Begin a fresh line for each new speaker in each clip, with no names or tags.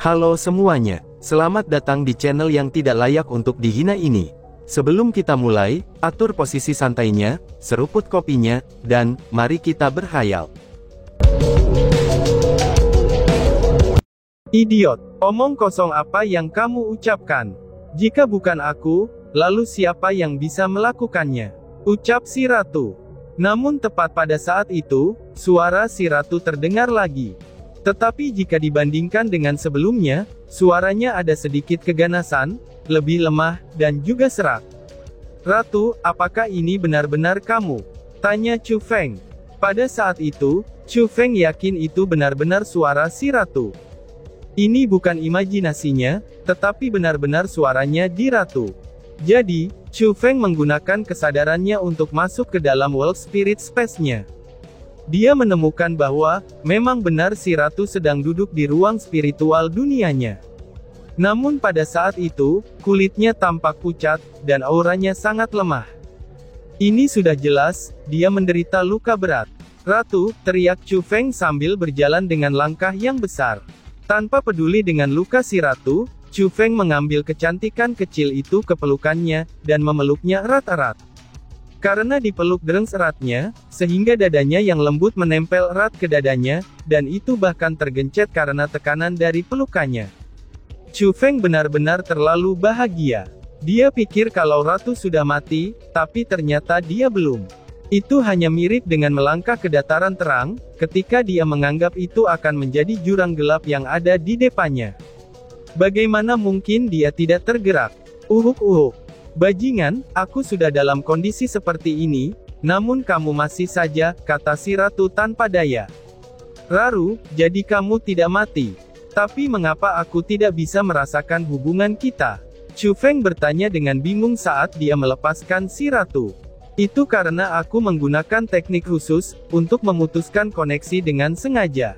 Halo semuanya, selamat datang di channel yang tidak layak untuk dihina ini. Sebelum kita mulai, atur posisi santainya, seruput kopinya, dan mari kita berkhayal.
Idiot, omong kosong apa yang kamu ucapkan? Jika bukan aku, lalu siapa yang bisa melakukannya? Ucap si ratu. Namun tepat pada saat itu, suara si ratu terdengar lagi. Tetapi jika dibandingkan dengan sebelumnya, suaranya ada sedikit keganasan, lebih lemah, dan juga serak. Ratu, apakah ini benar-benar kamu? Tanya Chu Feng. Pada saat itu, Chu Feng yakin itu benar-benar suara si ratu. Ini bukan imajinasinya, tetapi benar-benar suaranya di ratu. Jadi, Chu Feng menggunakan kesadarannya untuk masuk ke dalam World Spirit Space-nya. Dia menemukan bahwa, memang benar si ratu sedang duduk di ruang spiritual dunianya. Namun pada saat itu, kulitnya tampak pucat, dan auranya sangat lemah. Ini sudah jelas, dia menderita luka berat. Ratu, teriak Chu Feng sambil berjalan dengan langkah yang besar. Tanpa peduli dengan luka si ratu, Chu Feng mengambil kecantikan kecil itu ke pelukannya, dan memeluknya erat-erat. Karena dipeluk dereng eratnya, sehingga dadanya yang lembut menempel erat ke dadanya, dan itu bahkan tergencet karena tekanan dari pelukannya. Chu Feng benar-benar terlalu bahagia. Dia pikir kalau ratu sudah mati, tapi ternyata dia belum. Itu hanya mirip dengan melangkah ke dataran terang, ketika dia menganggap itu akan menjadi jurang gelap yang ada di depannya. Bagaimana mungkin dia tidak tergerak? Uhuk. Bajingan, aku sudah dalam kondisi seperti ini, namun kamu masih saja, kata si ratu tanpa daya. Raru, jadi kamu tidak mati. Tapi mengapa aku tidak bisa merasakan hubungan kita? Chu Feng bertanya dengan bingung saat dia melepaskan si ratu. Itu karena aku menggunakan teknik khusus, untuk memutuskan koneksi dengan sengaja.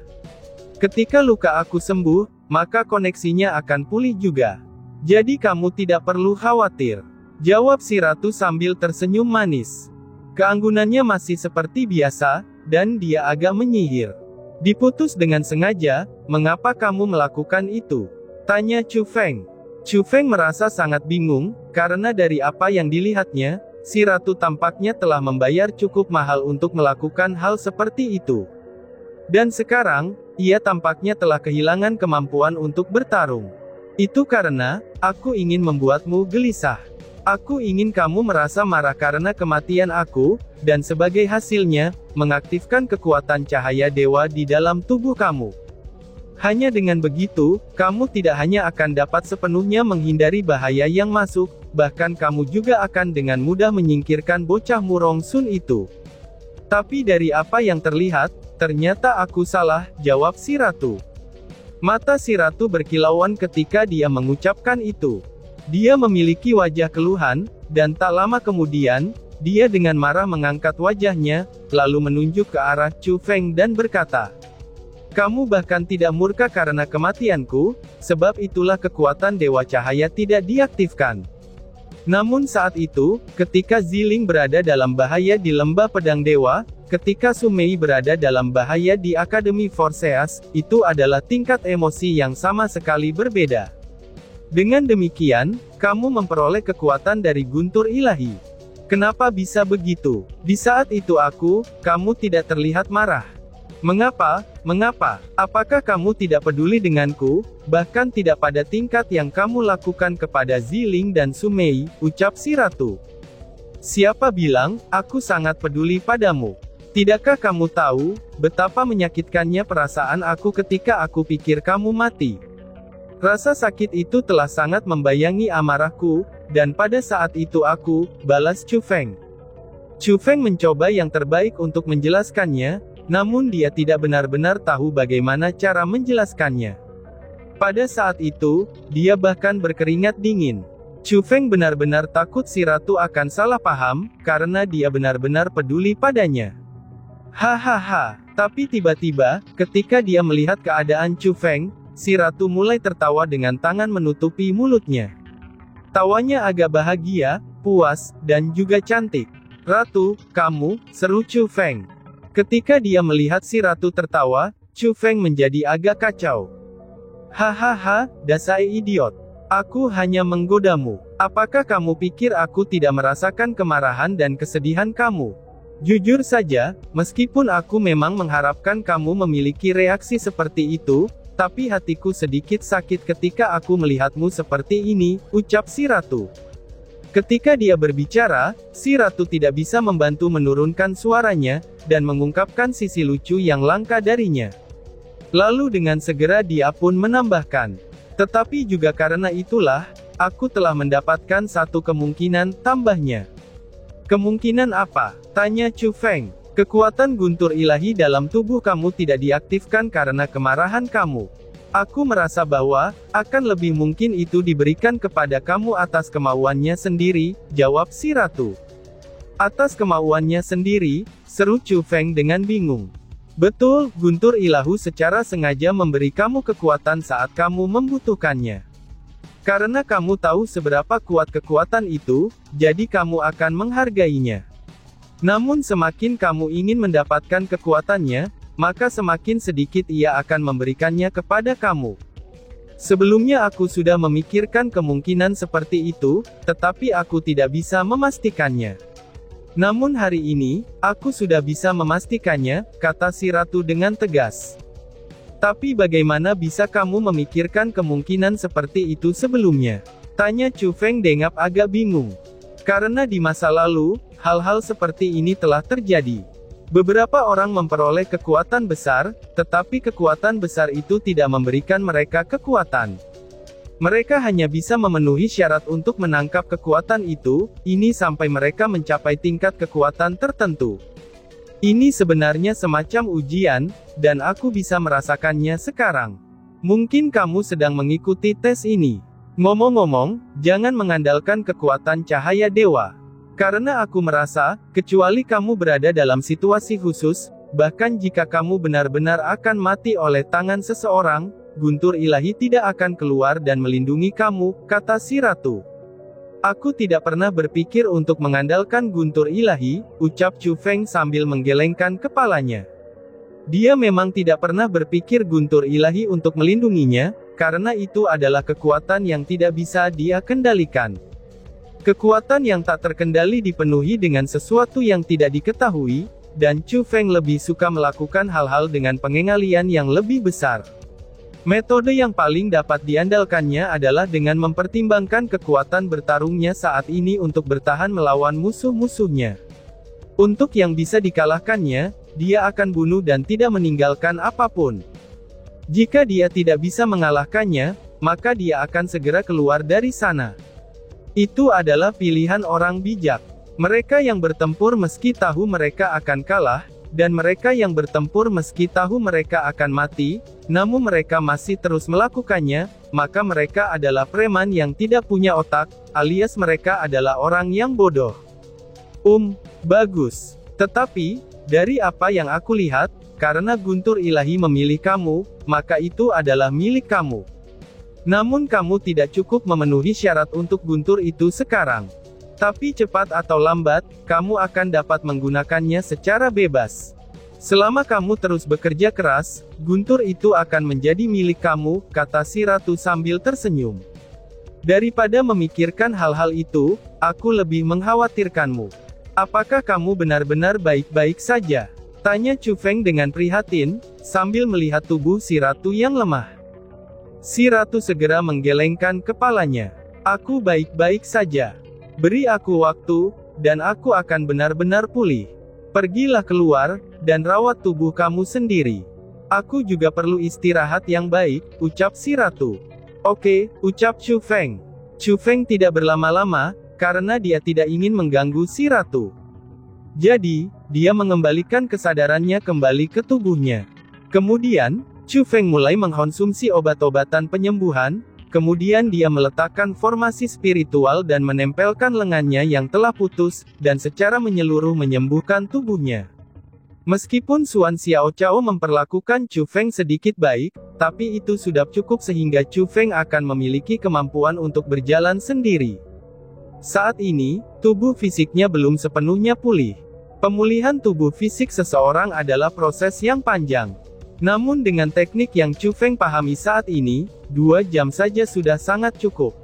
Ketika luka aku sembuh, maka koneksinya akan pulih juga. Jadi kamu tidak perlu khawatir. Jawab si ratu sambil tersenyum manis. Keanggunannya masih seperti biasa, dan dia agak menyihir. Diputus dengan sengaja, mengapa kamu melakukan itu? Tanya Chu Feng. Chu Feng merasa sangat bingung, karena dari apa yang dilihatnya, si ratu tampaknya telah membayar cukup mahal untuk melakukan hal seperti itu. Dan sekarang, ia tampaknya telah kehilangan kemampuan untuk bertarung. Itu karena, aku ingin membuatmu gelisah. Aku ingin kamu merasa marah karena kematian aku, dan sebagai hasilnya, mengaktifkan kekuatan cahaya dewa di dalam tubuh kamu. Hanya dengan begitu, kamu tidak hanya akan dapat sepenuhnya menghindari bahaya yang masuk, bahkan kamu juga akan dengan mudah menyingkirkan bocah Murong Sun itu. Tapi dari apa yang terlihat, ternyata aku salah, jawab si ratu. Mata si ratu berkilauan ketika dia mengucapkan itu. Dia memiliki wajah keluhan, dan tak lama kemudian, dia dengan marah mengangkat wajahnya, lalu menunjuk ke arah Chu Feng dan berkata, "Kamu bahkan tidak murka karena kematianku, sebab itulah kekuatan Dewa Cahaya tidak diaktifkan." Namun saat itu, ketika Ziling berada dalam bahaya di Lembah Pedang Dewa, ketika Sumei berada dalam bahaya di Akademi Forseas, itu adalah tingkat emosi yang sama sekali berbeda. Dengan demikian, kamu memperoleh kekuatan dari guntur ilahi. Kenapa bisa begitu? Di saat itu kamu tidak terlihat marah. Mengapa? Apakah kamu tidak peduli denganku, bahkan tidak pada tingkat yang kamu lakukan kepada Ziling dan Sumei, ucap si ratu. Siapa bilang, aku sangat peduli padamu? Tidakkah kamu tahu, betapa menyakitkannya perasaan aku ketika aku pikir kamu mati? Rasa sakit itu telah sangat membayangi amarahku, dan pada saat itu balas Chu Feng. Chu Feng mencoba yang terbaik untuk menjelaskannya, namun dia tidak benar-benar tahu bagaimana cara menjelaskannya. Pada saat itu, dia bahkan berkeringat dingin. Chu Feng benar-benar takut si ratu akan salah paham, karena dia benar-benar peduli padanya. Hahaha, tapi tiba-tiba, ketika dia melihat keadaan Chu Feng, si ratu mulai tertawa dengan tangan menutupi mulutnya. Tawanya agak bahagia, puas, dan juga cantik. Ratu, kamu, seru Chu Feng. Ketika dia melihat si ratu tertawa, Chu Feng menjadi agak kacau. Hahaha, dasar idiot. Aku hanya menggodamu. Apakah kamu pikir aku tidak merasakan kemarahan dan kesedihan kamu? Jujur saja, meskipun aku memang mengharapkan kamu memiliki reaksi seperti itu, tapi hatiku sedikit sakit ketika aku melihatmu seperti ini, ucap si ratu. Ketika dia berbicara, si ratu tidak bisa membantu menurunkan suaranya, dan mengungkapkan sisi lucu yang langka darinya. Lalu dengan segera dia pun menambahkan, tetapi juga karena itulah, aku telah mendapatkan satu kemungkinan, tambahnya. Kemungkinan apa? Tanya Chu Feng. Kekuatan guntur ilahi dalam tubuh kamu tidak diaktifkan karena kemarahan kamu. Aku merasa bahwa, akan lebih mungkin itu diberikan kepada kamu atas kemauannya sendiri, jawab si ratu. Atas kemauannya sendiri, seru Chu Feng dengan bingung. Betul, guntur ilahu secara sengaja memberi kamu kekuatan saat kamu membutuhkannya. Karena kamu tahu seberapa kuat kekuatan itu, jadi kamu akan menghargainya. Namun semakin kamu ingin mendapatkan kekuatannya, maka semakin sedikit ia akan memberikannya kepada kamu. Sebelumnya aku sudah memikirkan kemungkinan seperti itu, tetapi aku tidak bisa memastikannya. Namun hari ini, aku sudah bisa memastikannya, kata si ratu dengan tegas. Tapi bagaimana bisa kamu memikirkan kemungkinan seperti itu sebelumnya? Tanya Chu Feng dengan agak bingung. Karena di masa lalu, hal-hal seperti ini telah terjadi. Beberapa orang memperoleh kekuatan besar, tetapi kekuatan besar itu tidak memberikan mereka kekuatan. Mereka hanya bisa memenuhi syarat untuk menangkap kekuatan itu, ini sampai mereka mencapai tingkat kekuatan tertentu. Ini sebenarnya semacam ujian, dan aku bisa merasakannya sekarang. Mungkin kamu sedang mengikuti tes ini. Ngomong-ngomong, jangan mengandalkan kekuatan cahaya dewa. Karena aku merasa, kecuali kamu berada dalam situasi khusus, bahkan jika kamu benar-benar akan mati oleh tangan seseorang, guntur ilahi tidak akan keluar dan melindungi kamu, kata si ratu. Aku tidak pernah berpikir untuk mengandalkan guntur ilahi, ucap Chu Feng sambil menggelengkan kepalanya. Dia memang tidak pernah berpikir guntur ilahi untuk melindunginya, karena itu adalah kekuatan yang tidak bisa dia kendalikan. Kekuatan yang tak terkendali dipenuhi dengan sesuatu yang tidak diketahui, dan Chu Feng lebih suka melakukan hal-hal dengan pengengalian yang lebih besar. Metode yang paling dapat diandalkannya adalah dengan mempertimbangkan kekuatan bertarungnya saat ini untuk bertahan melawan musuh-musuhnya. Untuk yang bisa dikalahkannya, dia akan bunuh dan tidak meninggalkan apapun. Jika dia tidak bisa mengalahkannya, maka dia akan segera keluar dari sana. Itu adalah pilihan orang bijak. Mereka yang bertempur meski tahu mereka akan kalah, dan mereka yang bertempur meski tahu mereka akan mati, namun mereka masih terus melakukannya, maka mereka adalah preman yang tidak punya otak, alias mereka adalah orang yang bodoh. Bagus. Tetapi, dari apa yang aku lihat, karena guntur ilahi memilih kamu, maka itu adalah milik kamu. Namun kamu tidak cukup memenuhi syarat untuk guntur itu sekarang. Tapi cepat atau lambat, kamu akan dapat menggunakannya secara bebas. Selama kamu terus bekerja keras, guntur itu akan menjadi milik kamu, kata si ratu sambil tersenyum. Daripada memikirkan hal-hal itu, aku lebih mengkhawatirkanmu. Apakah kamu benar-benar baik-baik saja? Tanya Chu Feng dengan prihatin, sambil melihat tubuh si ratu yang lemah. Si ratu segera menggelengkan kepalanya. Aku baik-baik saja. Beri aku waktu, dan aku akan benar-benar pulih. Pergilah keluar, dan rawat tubuh kamu sendiri. Aku juga perlu istirahat yang baik, ucap si ratu. Oke, ucap Chu Feng. Chu Feng tidak berlama-lama, karena dia tidak ingin mengganggu si ratu. Jadi, dia mengembalikan kesadarannya kembali ke tubuhnya. Kemudian, Chu Feng mulai mengkonsumsi obat-obatan penyembuhan. Kemudian dia meletakkan formasi spiritual dan menempelkan lengannya yang telah putus, dan secara menyeluruh menyembuhkan tubuhnya. Meskipun Xuan Xiaochao memperlakukan Chu Feng sedikit baik, tapi itu sudah cukup sehingga Chu Feng akan memiliki kemampuan untuk berjalan sendiri. Saat ini, tubuh fisiknya belum sepenuhnya pulih. Pemulihan tubuh fisik seseorang adalah proses yang panjang. Namun dengan teknik yang Chu Feng pahami saat ini, 2 jam saja sudah sangat cukup.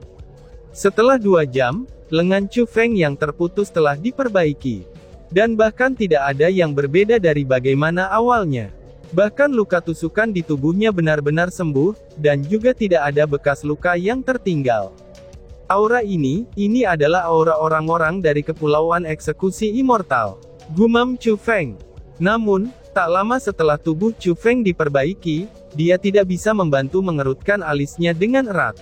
Setelah 2 jam, lengan Chu Feng yang terputus telah diperbaiki. Dan bahkan tidak ada yang berbeda dari bagaimana awalnya. Bahkan luka tusukan di tubuhnya benar-benar sembuh, dan juga tidak ada bekas luka yang tertinggal. Aura ini adalah aura orang-orang dari Kepulauan Eksekusi Immortal, gumam Chu Feng. Namun, tak lama setelah tubuh Chu Feng diperbaiki, dia tidak bisa membantu mengerutkan alisnya dengan erat.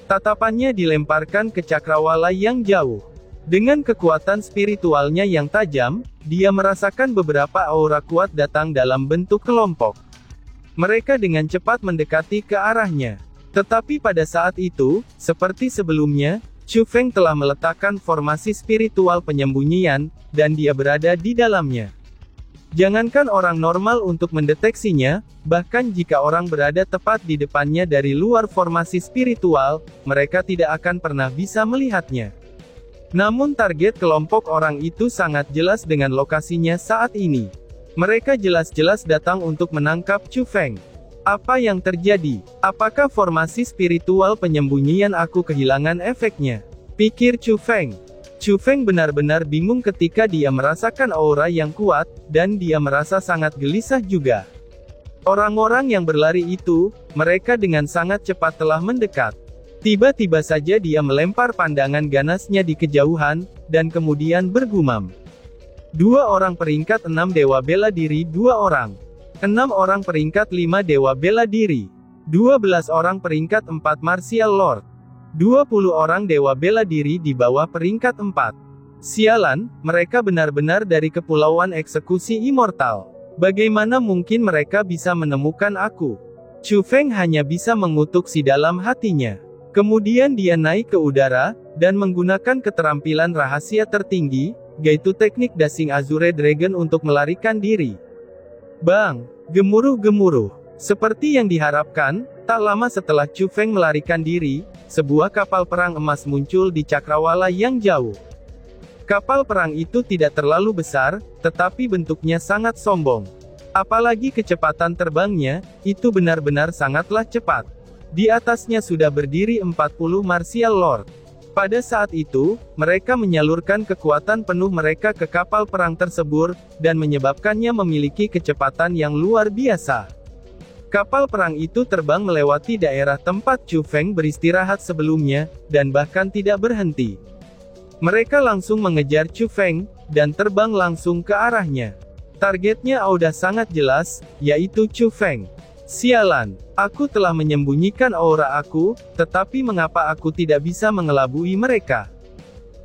Tatapannya dilemparkan ke cakrawala yang jauh. Dengan kekuatan spiritualnya yang tajam, dia merasakan beberapa aura kuat datang dalam bentuk kelompok. Mereka dengan cepat mendekati ke arahnya. Tetapi pada saat itu, seperti sebelumnya, Chu Feng telah meletakkan formasi spiritual penyembunyian, dan dia berada di dalamnya. Jangankan orang normal untuk mendeteksinya, bahkan jika orang berada tepat di depannya dari luar formasi spiritual, mereka tidak akan pernah bisa melihatnya. Namun target kelompok orang itu sangat jelas dengan lokasinya saat ini. Mereka jelas-jelas datang untuk menangkap Chu Feng. Apa yang terjadi? Apakah formasi spiritual penyembunyian aku kehilangan efeknya? Pikir Chu Feng. Chu Feng benar-benar bingung ketika dia merasakan aura yang kuat, dan dia merasa sangat gelisah juga. Orang-orang yang berlari itu, mereka dengan sangat cepat telah mendekat. Tiba-tiba saja dia melempar pandangan ganasnya di kejauhan, dan kemudian bergumam. 2 orang peringkat 6 dewa bela diri 2 orang. 6 orang peringkat 5 dewa bela diri. 12 orang peringkat 4 martial lord. 20 orang dewa bela diri di bawah peringkat 4. Sialan, mereka benar-benar dari Kepulauan Eksekusi Immortal. Bagaimana mungkin mereka bisa menemukan aku? Chu Feng hanya bisa mengutuk si dalam hatinya. Kemudian dia naik ke udara, dan menggunakan keterampilan rahasia tertinggi, yaitu teknik Dashing Azure Dragon untuk melarikan diri. Bang! Gemuruh-gemuruh. Seperti yang diharapkan, tak lama setelah Chu Feng melarikan diri, sebuah kapal perang emas muncul di cakrawala yang jauh. Kapal perang itu tidak terlalu besar, tetapi bentuknya sangat sombong. Apalagi kecepatan terbangnya, itu benar-benar sangatlah cepat. Di atasnya sudah berdiri 40 martial lord. Pada saat itu, mereka menyalurkan kekuatan penuh mereka ke kapal perang tersebut, dan menyebabkannya memiliki kecepatan yang luar biasa. Kapal perang itu terbang melewati daerah tempat Chu Feng beristirahat sebelumnya, dan bahkan tidak berhenti. Mereka langsung mengejar Chu Feng, dan terbang langsung ke arahnya. Targetnya sudah sangat jelas, yaitu Chu Feng. Sialan, aku telah menyembunyikan aura aku, tetapi mengapa aku tidak bisa mengelabui mereka?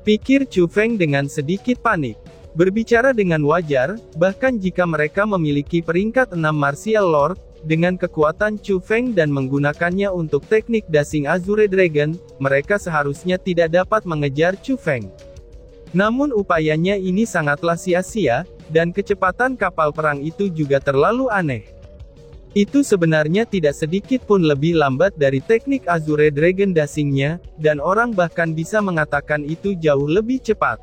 Pikir Chu Feng dengan sedikit panik. Berbicara dengan wajar, bahkan jika mereka memiliki peringkat 6 martial lord, dengan kekuatan Chu Feng dan menggunakannya untuk teknik Dashing Azure Dragon, mereka seharusnya tidak dapat mengejar Chu Feng. Namun upayanya ini sangatlah sia-sia, dan kecepatan kapal perang itu juga terlalu aneh. Itu sebenarnya tidak sedikit pun lebih lambat dari teknik Azure Dragon Dashing-nya, dan orang bahkan bisa mengatakan itu jauh lebih cepat.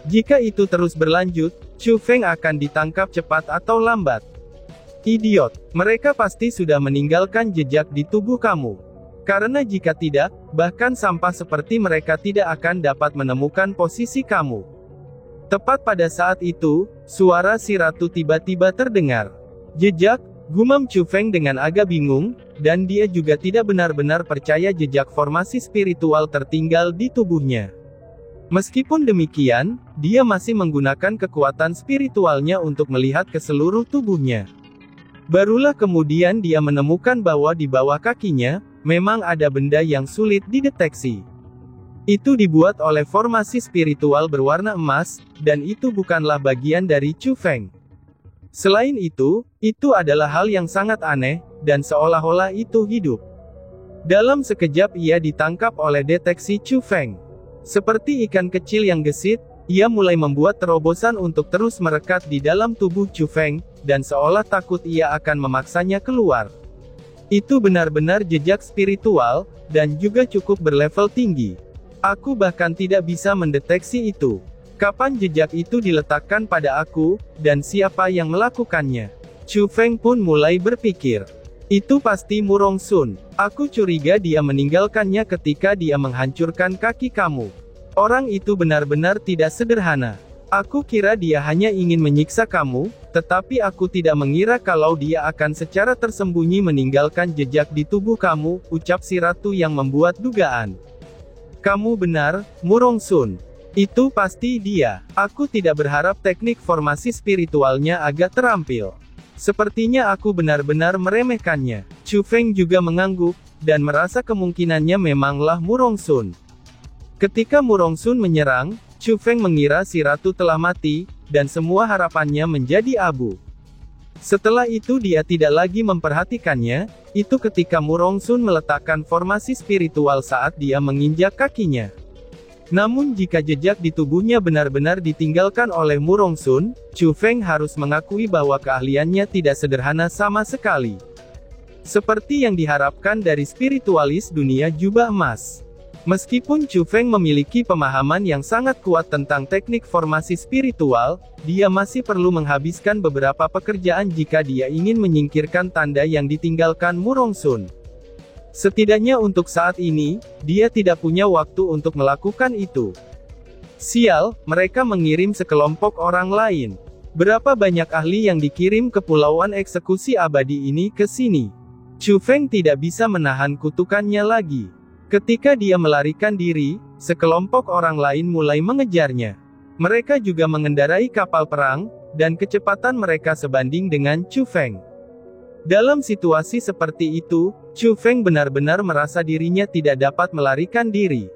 Jika itu terus berlanjut, Chu Feng akan ditangkap cepat atau lambat. Idiot, mereka pasti sudah meninggalkan jejak di tubuh kamu. Karena jika tidak, bahkan sampah seperti mereka tidak akan dapat menemukan posisi kamu. Tepat pada saat itu, suara si ratu tiba-tiba terdengar. Jejak, gumam Chu Feng dengan agak bingung, dan dia juga tidak benar-benar percaya jejak formasi spiritual tertinggal di tubuhnya. Meskipun demikian, dia masih menggunakan kekuatan spiritualnya untuk melihat ke seluruh tubuhnya. Barulah kemudian dia menemukan bahwa di bawah kakinya, memang ada benda yang sulit dideteksi. Itu dibuat oleh formasi spiritual berwarna emas, dan itu bukanlah bagian dari Chu Feng. Selain itu adalah hal yang sangat aneh, dan seolah-olah itu hidup. Dalam sekejap ia ditangkap oleh deteksi Chu Feng. Seperti ikan kecil yang gesit, ia mulai membuat terobosan untuk terus merekat di dalam tubuh Chu Feng, dan seolah takut ia akan memaksanya keluar. Itu benar-benar jejak spiritual, dan juga cukup berlevel tinggi. Aku bahkan tidak bisa mendeteksi itu. Kapan jejak itu diletakkan pada aku, dan siapa yang melakukannya? Chu Feng pun mulai berpikir. Itu pasti Murong Sun. Aku curiga dia meninggalkannya ketika dia menghancurkan kaki kamu. Orang itu benar-benar tidak sederhana. Aku kira dia hanya ingin menyiksa kamu, tetapi aku tidak mengira kalau dia akan secara tersembunyi meninggalkan jejak di tubuh kamu, ucap si ratu yang membuat dugaan. Kamu benar, Murong Sun. Itu pasti dia. Aku tidak berharap teknik formasi spiritualnya agak terampil. Sepertinya aku benar-benar meremehkannya. Chu Feng juga mengangguk, dan merasa kemungkinannya memanglah Murong Sun. Ketika Murong Sun menyerang, Chu Feng mengira si ratu telah mati, dan semua harapannya menjadi abu. Setelah itu dia tidak lagi memperhatikannya, itu ketika Murong Sun meletakkan formasi spiritual saat dia menginjak kakinya. Namun jika jejak di tubuhnya benar-benar ditinggalkan oleh Murong Sun, Chu Feng harus mengakui bahwa keahliannya tidak sederhana sama sekali. Seperti yang diharapkan dari spiritualis dunia jubah emas. Meskipun Chu Feng memiliki pemahaman yang sangat kuat tentang teknik formasi spiritual, dia masih perlu menghabiskan beberapa pekerjaan jika dia ingin menyingkirkan tanda yang ditinggalkan Murong Sun. Setidaknya untuk saat ini, dia tidak punya waktu untuk melakukan itu. Sial, mereka mengirim sekelompok orang lain. Berapa banyak ahli yang dikirim ke Pulauan Eksekusi Abadi ini ke sini? Chu Feng tidak bisa menahan kutukannya lagi. Ketika dia melarikan diri, sekelompok orang lain mulai mengejarnya. Mereka juga mengendarai kapal perang, dan kecepatan mereka sebanding dengan Chu Feng. Dalam situasi seperti itu, Chu Feng benar-benar merasa dirinya tidak dapat melarikan diri.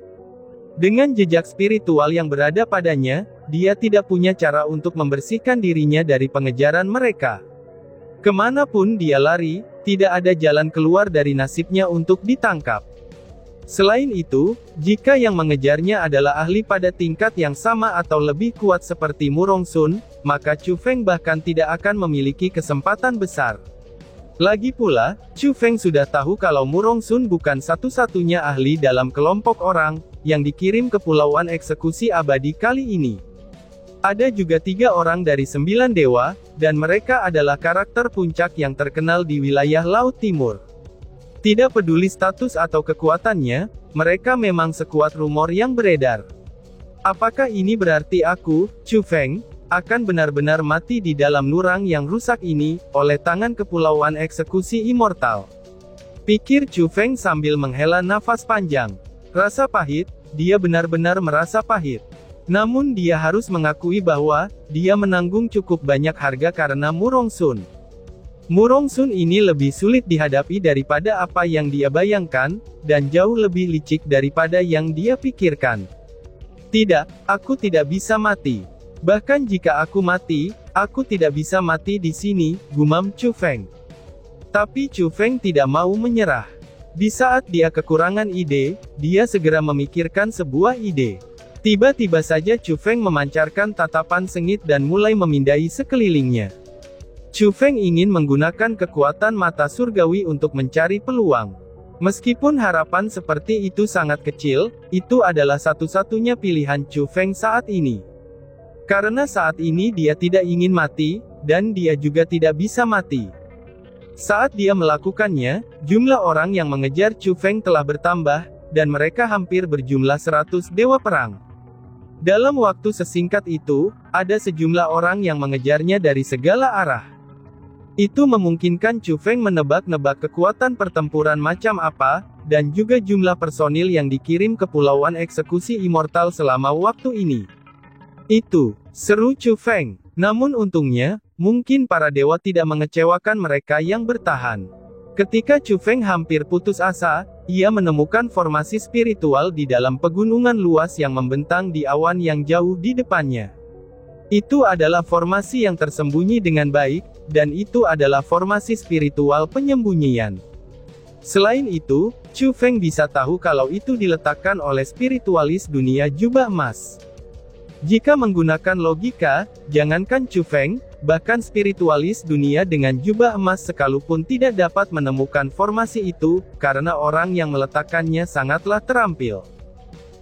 Dengan jejak spiritual yang berada padanya, dia tidak punya cara untuk membersihkan dirinya dari pengejaran mereka. Kemanapun dia lari, tidak ada jalan keluar dari nasibnya untuk ditangkap. Selain itu, jika yang mengejarnya adalah ahli pada tingkat yang sama atau lebih kuat seperti Murong Sun, maka Chu Feng bahkan tidak akan memiliki kesempatan besar. Lagi pula, Chu Feng sudah tahu kalau Murong Sun bukan satu-satunya ahli dalam kelompok orang yang dikirim ke Pulauan Eksekusi Abadi kali ini. Ada juga 3 orang dari 9 dewa, dan mereka adalah karakter puncak yang terkenal di wilayah Laut Timur. Tidak peduli status atau kekuatannya, mereka memang sekuat rumor yang beredar. Apakah ini berarti aku, Chu Feng, akan benar-benar mati di dalam lurang yang rusak ini, oleh tangan Kepulauan Eksekusi Immortal? Pikir Chu Feng sambil menghela nafas panjang. Rasa pahit, dia benar-benar merasa pahit. Namun dia harus mengakui bahwa, dia menanggung cukup banyak harga karena Murong Sun. Murong Sun ini lebih sulit dihadapi daripada apa yang dia bayangkan, dan jauh lebih licik daripada yang dia pikirkan. Tidak, aku tidak bisa mati. Bahkan jika aku mati, aku tidak bisa mati di sini, gumam Chu Feng. Tapi Chu Feng tidak mau menyerah. Di saat dia kekurangan ide, dia segera memikirkan sebuah ide. Tiba-tiba saja Chu Feng memancarkan tatapan sengit dan mulai memindai sekelilingnya. Chu Feng ingin menggunakan kekuatan mata surgawi untuk mencari peluang. Meskipun harapan seperti itu sangat kecil, itu adalah satu-satunya pilihan Chu Feng saat ini. Karena saat ini dia tidak ingin mati, dan dia juga tidak bisa mati. Saat dia melakukannya, jumlah orang yang mengejar Chu Feng telah bertambah, dan mereka hampir berjumlah 100 dewa perang. Dalam waktu sesingkat itu, ada sejumlah orang yang mengejarnya dari segala arah. Itu memungkinkan Chu Feng menebak-nebak kekuatan pertempuran macam apa, dan juga jumlah personil yang dikirim ke Pulauan Eksekusi Immortal selama waktu ini. Itu, seru Chu Feng. Namun untungnya, mungkin para dewa tidak mengecewakan mereka yang bertahan. Ketika Chu Feng hampir putus asa, ia menemukan formasi spiritual di dalam pegunungan luas yang membentang di awan yang jauh di depannya. Itu adalah formasi yang tersembunyi dengan baik, dan itu adalah formasi spiritual penyembunyian. Selain itu, Chu Feng bisa tahu kalau itu diletakkan oleh spiritualis dunia jubah emas. Jika menggunakan logika, jangankan Chu Feng, bahkan spiritualis dunia dengan jubah emas sekalipun tidak dapat menemukan formasi itu, karena orang yang meletakkannya sangatlah terampil.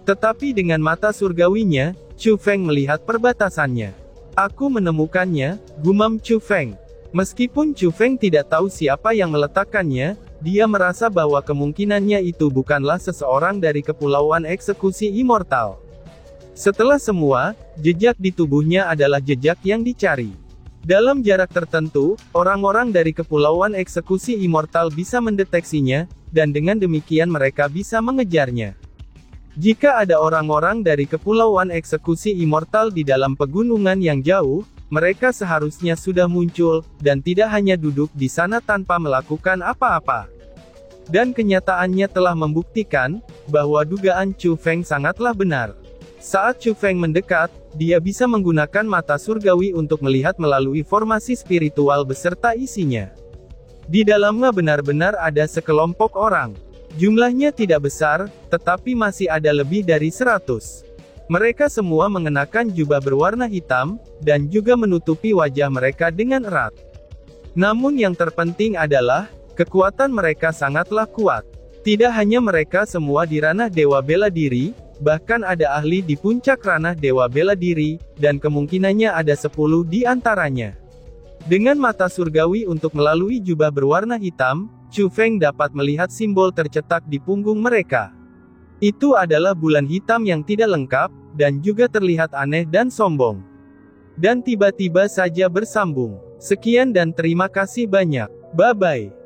Tetapi dengan mata surgawinya, Chu Feng melihat perbatasannya. Aku menemukannya, gumam Chu Feng. Meskipun Chu Feng tidak tahu siapa yang meletakkannya, dia merasa bahwa kemungkinannya itu bukanlah seseorang dari Kepulauan Eksekusi Immortal. Setelah semua, jejak di tubuhnya adalah jejak yang dicari. Dalam jarak tertentu, orang-orang dari Kepulauan Eksekusi Immortal bisa mendeteksinya, dan dengan demikian mereka bisa mengejarnya. Jika ada orang-orang dari Kepulauan Eksekusi Immortal di dalam pegunungan yang jauh, mereka seharusnya sudah muncul, dan tidak hanya duduk di sana tanpa melakukan apa-apa. Dan kenyataannya telah membuktikan, bahwa dugaan Chu Feng sangatlah benar. Saat Chu Feng mendekat, dia bisa menggunakan mata surgawi untuk melihat melalui formasi spiritual beserta isinya. Di dalamnya benar-benar ada sekelompok orang. Jumlahnya tidak besar, tetapi masih ada lebih dari 100. Mereka semua mengenakan jubah berwarna hitam, dan juga menutupi wajah mereka dengan erat. Namun yang terpenting adalah, kekuatan mereka sangatlah kuat. Tidak hanya mereka semua di ranah Dewa Bela Diri, bahkan ada ahli di puncak ranah Dewa Bela Diri, dan kemungkinannya ada 10 di antaranya. Dengan mata surgawi untuk melalui jubah berwarna hitam, Chu Feng dapat melihat simbol tercetak di punggung mereka. Itu adalah bulan hitam yang tidak lengkap, dan juga terlihat aneh dan sombong. Dan tiba-tiba saja bersambung. Sekian dan terima kasih banyak. Bye-bye.